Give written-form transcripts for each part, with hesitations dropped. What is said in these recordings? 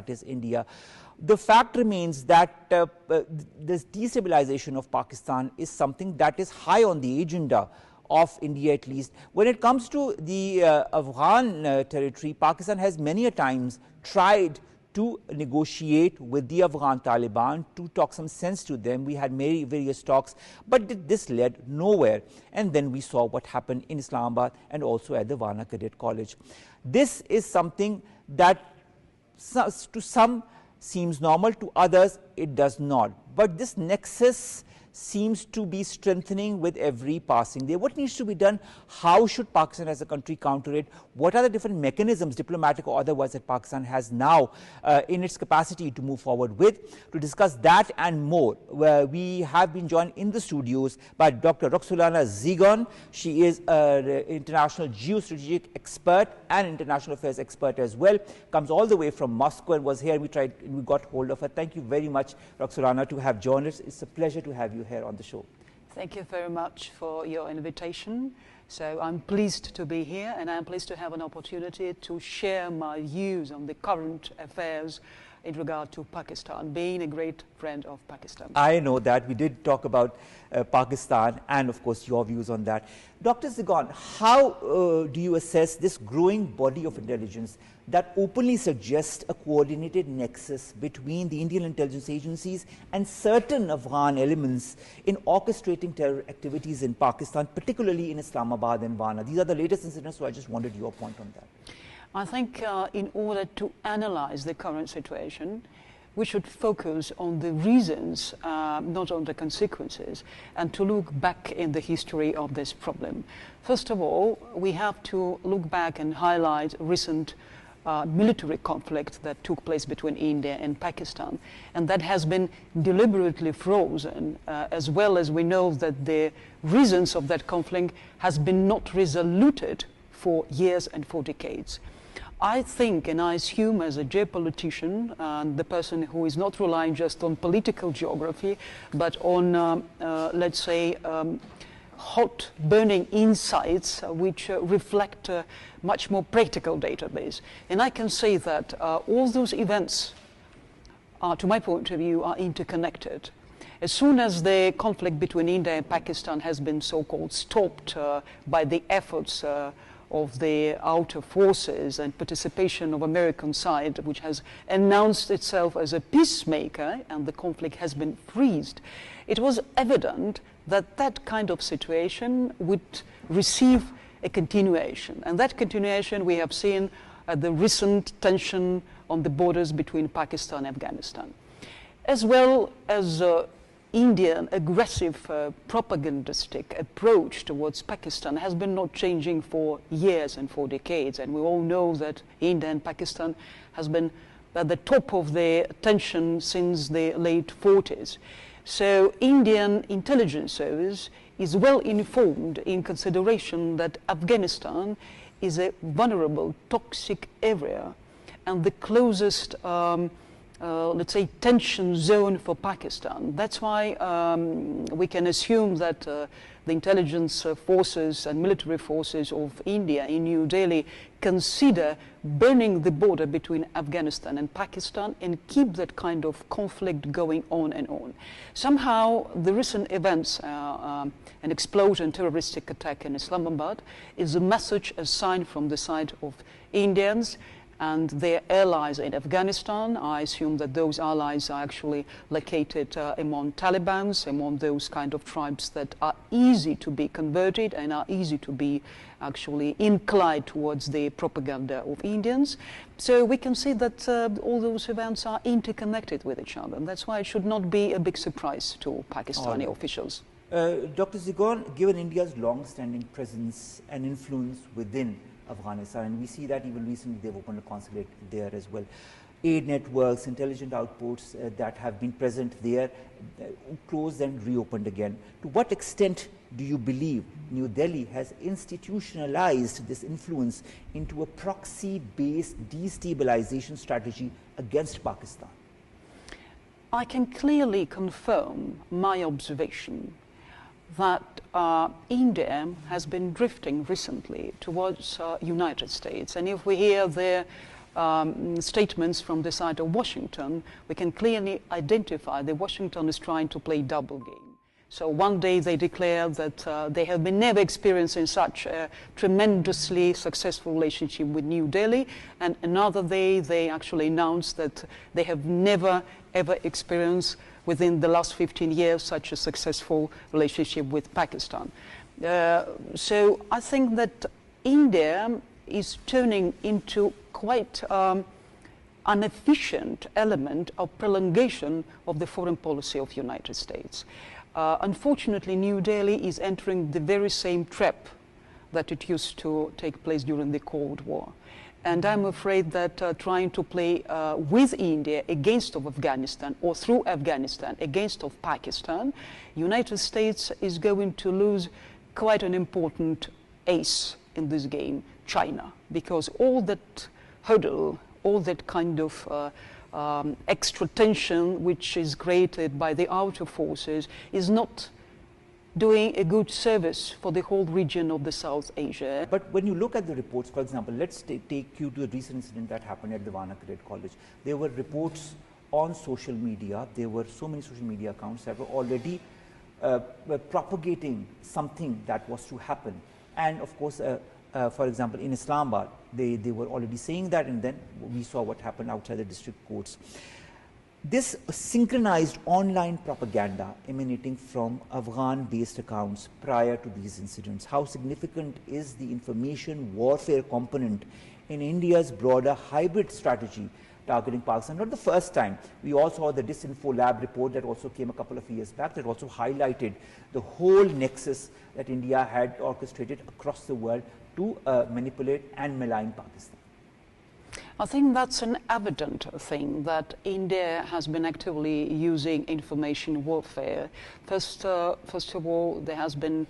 that is India. The fact remains that this destabilization of Pakistan is something that is high on the agenda of India, at least. When it comes to the Afghan territory, Pakistan has many a times tried to negotiate with the Afghan Taliban to talk some sense to them. We had various talks, but this led nowhere. And then we saw what happened in Islamabad and also at the Varna Cadet College. This is something that to some seems normal, to others it does not. But this nexus seems to be strengthening with every passing day. What needs to be done? How should Pakistan as a country counter it? What are the different mechanisms, diplomatic or otherwise, that Pakistan has now in its capacity to move forward with? To discuss that and more, we have been joined in the studios by Dr. Roxolana Zigon. She is an international geostrategic expert and international affairs expert as well. Comes all the way from Moscow and was here. We got hold of her. Thank you very much, Roxolana, to have joined us. It's a pleasure to have you here on the show. Thank you very much for your invitation. So I'm pleased to be here, and I'm pleased to have an opportunity to share my views on the current affairs in regard to Pakistan, being a great friend of Pakistan. I know that. We did talk about Pakistan and, of course, your views on that. Dr. Zigon, how do you assess this growing body of intelligence that openly suggests a coordinated nexus between the Indian intelligence agencies and certain Afghan elements in orchestrating terror activities in Pakistan, particularly in Islamabad and Varna? These are the latest incidents, so I just wanted your point on that. I think in order to analyze the current situation, we should focus on the reasons, not on the consequences, and to look back in the history of this problem. First of all, we have to look back and highlight recent military conflict that took place between India and Pakistan, and that has been deliberately frozen, as well as we know that the reasons of that conflict has been not resoluted for years and for decades. I think, and I assume as a geopolitician, the person who is not relying just on political geography, but on, let's say, hot burning insights which reflect a much more practical database. And I can say that all those events, to my point of view, are interconnected. As soon as the conflict between India and Pakistan has been so-called stopped by the efforts of the outer forces and participation of American side, which has announced itself as a peacemaker, and the conflict has been freezed, it was evident that that kind of situation would receive a continuation. And that continuation we have seen at the recent tension on the borders between Pakistan and Afghanistan. As well as Indian aggressive propagandistic approach towards Pakistan has been not changing for years and for decades. And we all know that India and Pakistan has been at the top of the tension since the late 40s. So Indian intelligence service is well informed in consideration that Afghanistan is a vulnerable, toxic area and the closest let's say, tension zone for Pakistan. That's why we can assume that the intelligence forces and military forces of India in New Delhi consider burning the border between Afghanistan and Pakistan and keep that kind of conflict going on and on. Somehow, the recent events, an explosion, terroristic attack in Islamabad, is a message, a sign from the side of Indians and their allies in Afghanistan. I assume that those allies are actually located among Talibans, among those kind of tribes that are easy to be converted and are easy to be actually inclined towards the propaganda of Indians. So we can see that all those events are interconnected with each other. And that's why it should not be a big surprise to Pakistani officials. Dr. Zigon, given India's long-standing presence and influence within Afghanistan, and we see that even recently they've opened a consulate there as well. Aid networks, intelligent outposts that have been present there, closed and reopened again. To what extent do you believe New Delhi has institutionalized this influence into a proxy-based destabilization strategy against Pakistan? I can clearly confirm my observation that India has been drifting recently towards United States. And if we hear the statements from the side of Washington, we can clearly identify that Washington is trying to play double game. So one day they declare that they have been never experiencing such a tremendously successful relationship with New Delhi, and another day they actually announce that they have never ever experienced within the last 15 years such a successful relationship with Pakistan. So I think that India is turning into quite an efficient element of prolongation of the foreign policy of the United States. Unfortunately, New Delhi is entering the very same trap that it used to take place during the Cold War. And I'm afraid that trying to play with India against of Afghanistan or through Afghanistan against of Pakistan, United States is going to lose quite an important ace in this game, China, because all that hurdle, all that kind of extra tension which is created by the outer forces is not doing a good service for the whole region of the South Asia. But when you look at the reports, for example, let's take you to a recent incident that happened at the Varna Cadet College. There were reports on social media. There were so many social media accounts that were already propagating something that was to happen. And of course, for example, in Islamabad, they were already saying that, and then we saw what happened outside the district courts. This synchronized online propaganda emanating from Afghan-based accounts prior to these incidents, how significant is the information warfare component in India's broader hybrid strategy targeting Pakistan? Not the first time. We all saw the Disinfo Lab report that also came a couple of years back that also highlighted the whole nexus that India had orchestrated across the world to manipulate and malign Pakistan. I think that's an evident thing that India has been actively using information warfare. First of all, there has been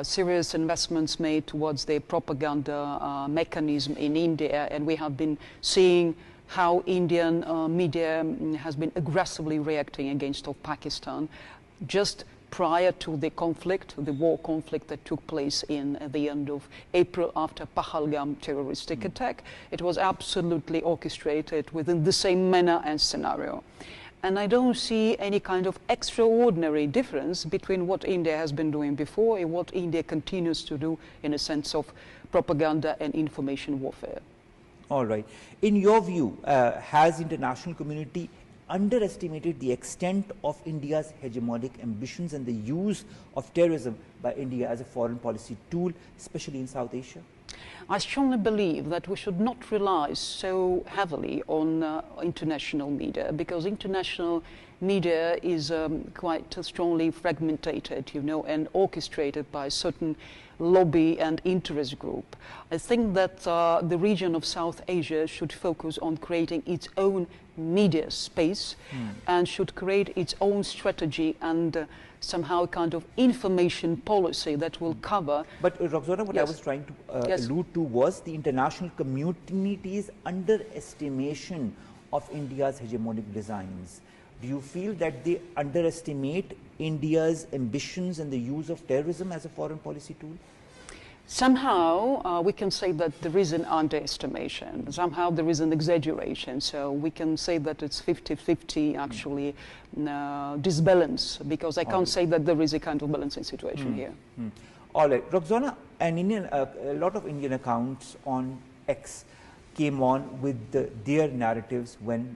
serious investments made towards the propaganda mechanism in India, and we have been seeing how Indian media has been aggressively reacting against of Pakistan just prior to the conflict, the war conflict that took place in the end of April after Pahalgam terroristic attack. It was absolutely orchestrated within the same manner and scenario. And I don't see any kind of extraordinary difference between what India has been doing before and what India continues to do in a sense of propaganda and information warfare. All right. In your view, has international community underestimated the extent of India's hegemonic ambitions and the use of terrorism by India as a foreign policy tool, especially in South Asia? I strongly believe that we should not rely so heavily on international media, because international media is quite strongly fragmented, you know, and orchestrated by certain lobby and interest group. I think that the region of South Asia should focus on creating its own media space and should create its own strategy and somehow kind of information policy that will cover. But Roxolana, what Yes. I was trying to Yes. allude to was the international community's underestimation of India's hegemonic designs. Do you feel that they underestimate India's ambitions and the use of terrorism as a foreign policy tool? Somehow we can say that there is an underestimation, somehow there is an exaggeration, so we can say that it's 50-50 actually disbalance, because I can't say that there is a kind of balancing situation here. All right, Roxolana, a lot of Indian accounts on X came on with their narratives when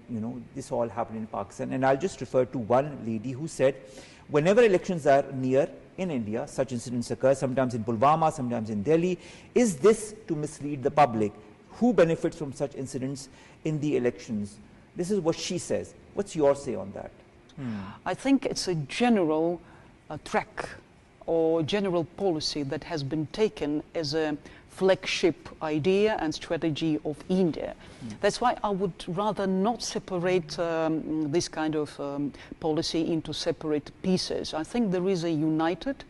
this all happened in Pakistan, and I'll just refer to one lady who said, whenever elections are near in India, such incidents occur, sometimes in Pulwama, sometimes in Delhi. Is this to mislead the public? Who benefits from such incidents in the elections? This is what she says. What's your say on that? I think it's a general track or general policy that has been taken as a flagship idea and strategy of India. That's why I would rather not separate this kind of policy into separate pieces. I think there is a united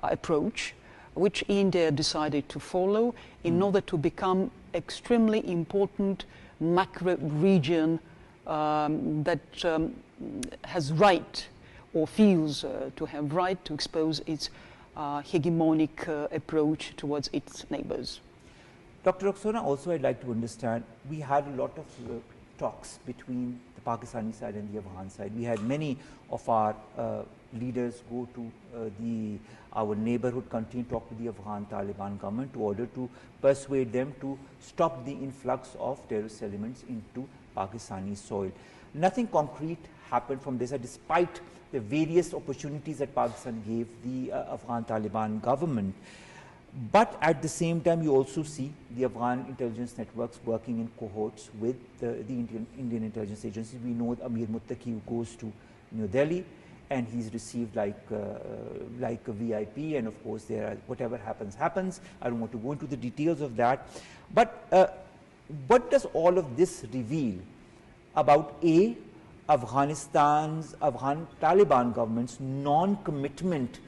approach which India decided to follow in order to become extremely important macro region that has right or feels to have right to expose its hegemonic approach towards its neighbors. Dr. Roxolana, also I'd like to understand, we had a lot of talks between the Pakistani side and the Afghan side. We had many of our leaders go to our neighborhood country and talk to the Afghan Taliban government in order to persuade them to stop the influx of terrorist elements into Pakistani soil. Nothing concrete happened from this, despite the various opportunities that Pakistan gave the Afghan Taliban government. But at the same time, you also see the Afghan intelligence networks working in cohorts with the Indian intelligence agencies. We know Amir Muttaqi goes to New Delhi, and he's received like a VIP, and of course there are, whatever happens happens. I don't want to go into the details of that, but what does all of this reveal about Afghan Taliban government's non-commitment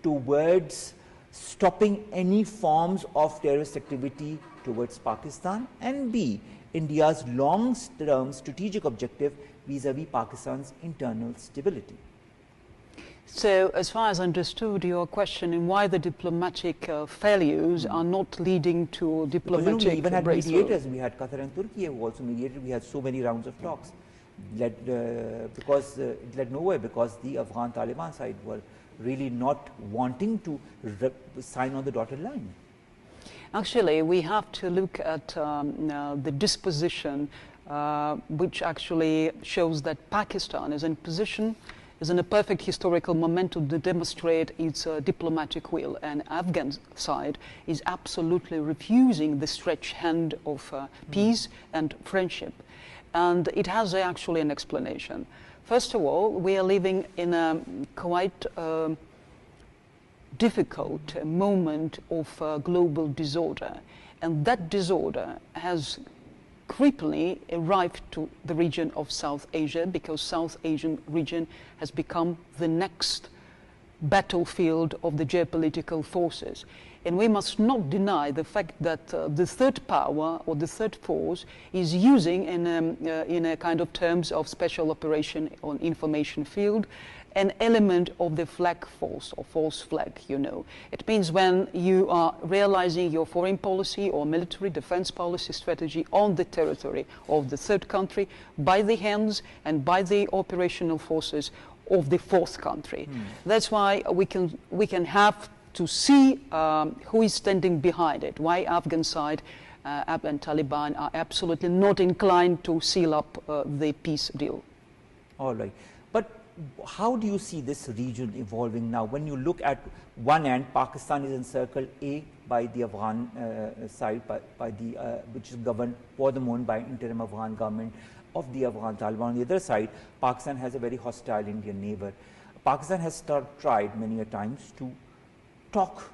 towards stopping any forms of terrorist activity towards Pakistan, and B, India's long-term strategic objective vis-a-vis Pakistan's internal stability? So, as far as I understood your question, and why the diplomatic failures are not leading to diplomatic we even had breakthrough. mediators. We had Qatar and Turkey who also mediated. We had so many rounds of talks. It led nowhere, because the Afghan Taliban side were really not wanting to sign on the dotted line. Actually, we have to look at the disposition, which actually shows that Pakistan is in position, is in a perfect historical momentum to demonstrate its diplomatic will, and Afghan side is absolutely refusing the stretched hand of peace and friendship. And it has actually an explanation. First of all, we are living in a quite difficult moment of global disorder, and that disorder has creepily arrived to the region of South Asia, because South Asian region has become the next battlefield of the geopolitical forces. And we must not deny the fact that the third power or the third force is using in a kind of terms of special operation on information field an element of the flag force or false flag, you know. It means when you are realizing your foreign policy or military defense policy strategy on the territory of the third country by the hands and by the operational forces of the fourth country. That's why we can have to see who is standing behind it, why Afghan side and Taliban are absolutely not inclined to seal up the peace deal. All right. But how do you see this region evolving now? When you look at one end, Pakistan is encircled by the Afghan side, which is governed for the moment by interim Afghan government of the Afghan Taliban. On the other side, Pakistan has a very hostile Indian neighbor. Pakistan has tried many a times to talk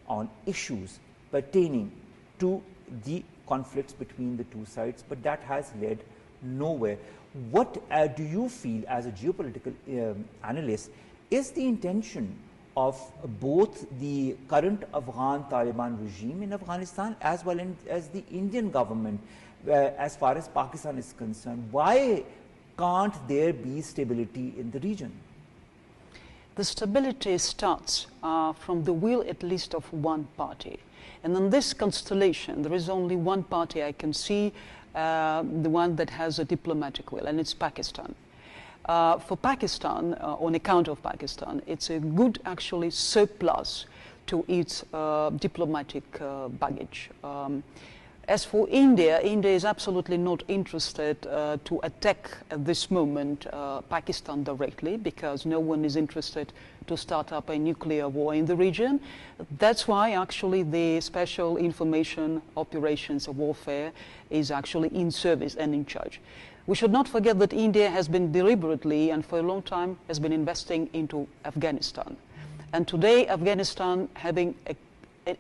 on issues pertaining to the conflicts between the two sides, but that has led nowhere. What do you feel as a geopolitical analyst is the intention of both the current Afghan Taliban regime in Afghanistan as well as the Indian government as far as Pakistan is concerned? Why can't there be stability in the region? The stability starts from the will at least of one party. And in this constellation, there is only one party I can see, the one that has a diplomatic will, and it's Pakistan. For Pakistan, on account of Pakistan, it's a good actually surplus to its diplomatic baggage. As for India, India is absolutely not interested to attack at this moment Pakistan directly, because no one is interested to start up a nuclear war in the region. That's why actually the special information operations of warfare is actually in service and in charge. We should not forget that India has been deliberately and for a long time has been investing into Afghanistan. And today Afghanistan having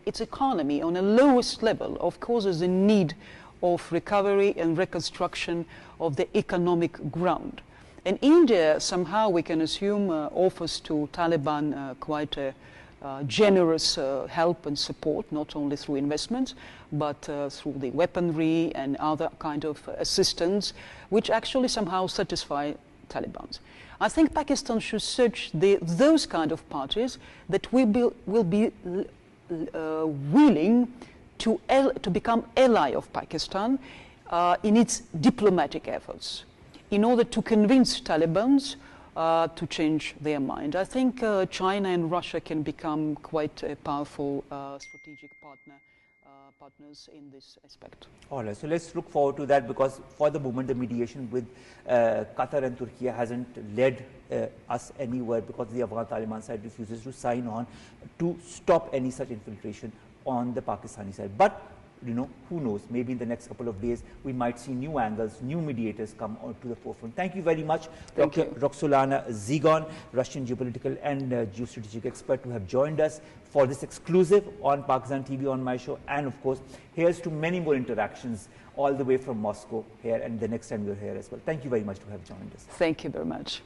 its economy on a lowest level, of course, is in need of recovery and reconstruction of the economic ground. And India, somehow we can assume, offers to Taliban quite a generous help and support, not only through investments, but through the weaponry and other kind of assistance, which actually somehow satisfy Taliban. I think Pakistan should search those kind of parties that will be willing to become ally of Pakistan in its diplomatic efforts in order to convince Taliban to change their mind. I think China and Russia can become quite a powerful strategic partners in this aspect. All right, so let's look forward to that, because for the moment the mediation with Qatar and Turkey hasn't led us anywhere, because the Afghan Taliban side refuses to sign on to stop any such infiltration on the Pakistani side. But you know, who knows, maybe in the next couple of days we might see new angles, new mediators come to the forefront. Thank you very much, Dr. Roxolana Zigon, Russian geopolitical and geostrategic expert, to have joined us for this exclusive on Pakistan TV on my show. And of course, here's to many more interactions all the way from Moscow here, and the next time you're here as well. Thank you very much to have joined us. Thank you very much.